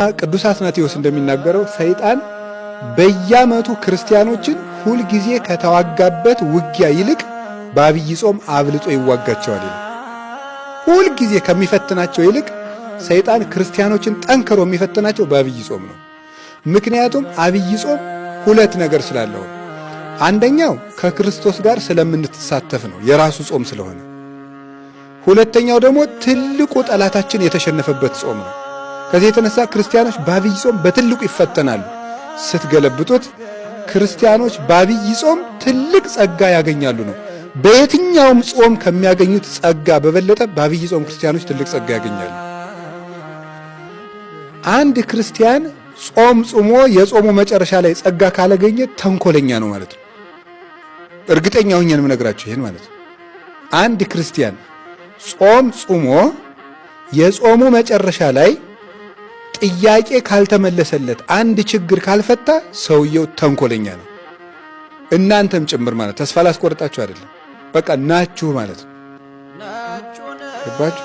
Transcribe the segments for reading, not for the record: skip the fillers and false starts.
ቅዱስ አትናቴዎስ እንደሚናገረው ሰይጣን በየዓመቱ ክርስቲያኖችን ሁል ጊዜ ከተዋጋበት ውጊያ ይልቅ በአብይ ጾም አብልጦ ይዋጋቸዋል ይላል። ሁል ጊዜ ከሚፈትናቸው ይልቅ ሰይጣን ክርስቲያኖችን ጠንክሮ የሚፈትናቸው በአብይ ጾም ነው። ምክንያቱም አብይ ጾም ሁለት ነገር ስላለው፣ አንደኛው ከክርስቶስ ጋር ስለምንተሳተፍ ነው የራሱ ጾም ስለሆነ፣ ሁለተኛው ደግሞ ትልቁ ጠላታችን የተሸነፈበት ጾም ነው። ከዚህ የተነሳ ክርስቲያኖች በአብይ ጾም በትልቁ ይፈተናሉ። ስትገለብጡት ክርስቲያኖች በአብይ ጾም ትልቅ ጸጋ ያገኛሉ ነው። በየትኛውም ጾም ከሚያገኙት ጸጋ በበለጠ በአብይ ጾም ክርስቲያኖች ትልቅ ጸጋ ያገኛሉ። አንድ ክርስቲያን ጾም ጾሞ የጾሙ መጨረሻ ላይ ጸጋ ካላገኘ ተንኮለኛ ነው ማለት ነው። እርግጠኛ ሆኜ ነው የምነግራችሁ ይሄን ማለት ነው። አንድ ክርስቲያን ጾም ጾሞ የጾሙ መጨረሻ ላይ ጥያቄ ካልተመለሰለት፣ አንድ ችግር ካልፈታ ሰውየው ተንኮለኛ ነው። እናንተም ጭምር ማለት ተስፋ ላስቆርጣችሁ አይደለም፣ በቃ ናችሁ ማለት ነው። ገባችሁ?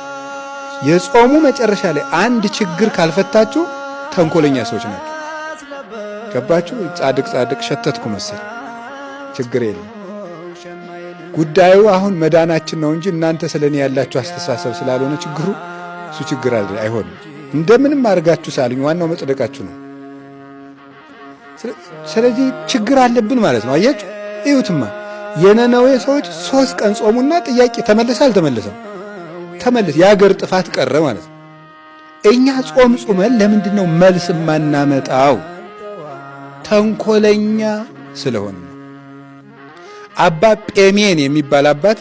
የጾሙ መጨረሻ ላይ አንድ ችግር ካልፈታችሁ ተንኮለኛ ሰዎች ናችሁ። ገባችሁ? ጻድቅ ሸተትኩ መሰል። ችግር የለም። ጉዳዩ አሁን መዳናችን ነው እንጂ እናንተ ስለኔ ያላችሁ አስተሳሰብ ስላልሆነ ችግሩ እሱ ችግር አይሆንም። እንደምንም አድርጋችሁ ሳሉኝ፣ ዋናው መጽደቃችሁ ነው። ስለዚህ ችግር አለብን ማለት ነው። አያችሁ? እዩትማ የነነዌ ሰዎች 3 ቀን ጾሙና ጥያቄ ተመለሰ አልተመለሰም? ተመለሰ። የአገር ጥፋት ቀረ ማለት ነው። እኛ ጾም ጾመን ለምንድነው መልስ ማናመጣው? ተንኮለኛ ስለሆነ ነው። አባ ጴሜን የሚባል አባት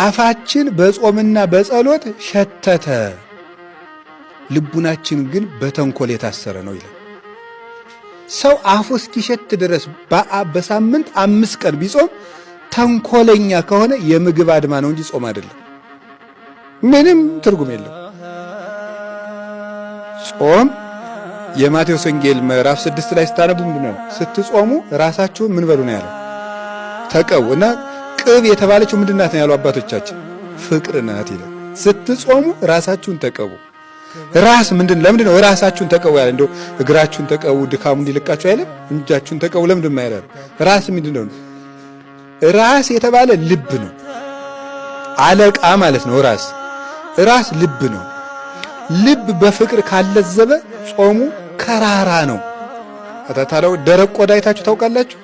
አፋችን በጾምና በጸሎት ሸተተ፣ ልቡናችን ግን በተንኮል የታሰረ ነው ይላል። ሰው አፉ እስኪሸት ድረስ በሳምንት 5 ቀን ቢጾም ተንኮለኛ ከሆነ የምግብ አድማ ነው እንጂ ጾም አይደለም። ምንም ትርጉም የለው። ጾም የማቴዎስ ወንጌል ምዕራፍ 6 ላይ ስታነቡ ምንድነው? ስትጾሙ ራሳችሁን ምን በሉ ነው ያለው? ተቀቡ። እና ቅብ የተባለችው ምንድናት ነው ያሉ አባቶቻችን? ፍቅር ናት ይላል። ስትጾሙ ራሳችሁን ተቀቡ። ራስ ለምንድን ነው ራሳችሁን ተቀቡ ያለ? እንደው እግራችሁን ተቀቡ ድካሙ እንዲልቃችሁ አይደለም? እጃችሁን ተቀቡ ለምንድን ነው ያለው? ራስ ምንድን ነው? ራስ የተባለ ልብ ነው። አለቃ ማለት ነው። ራስ ልብ ነው። ልብ በፍቅር ካለዘበ ጾሙ ከራራ ነው። አታታለው ደረቅ ቆዳ አይታችሁ ታውቃላችሁ?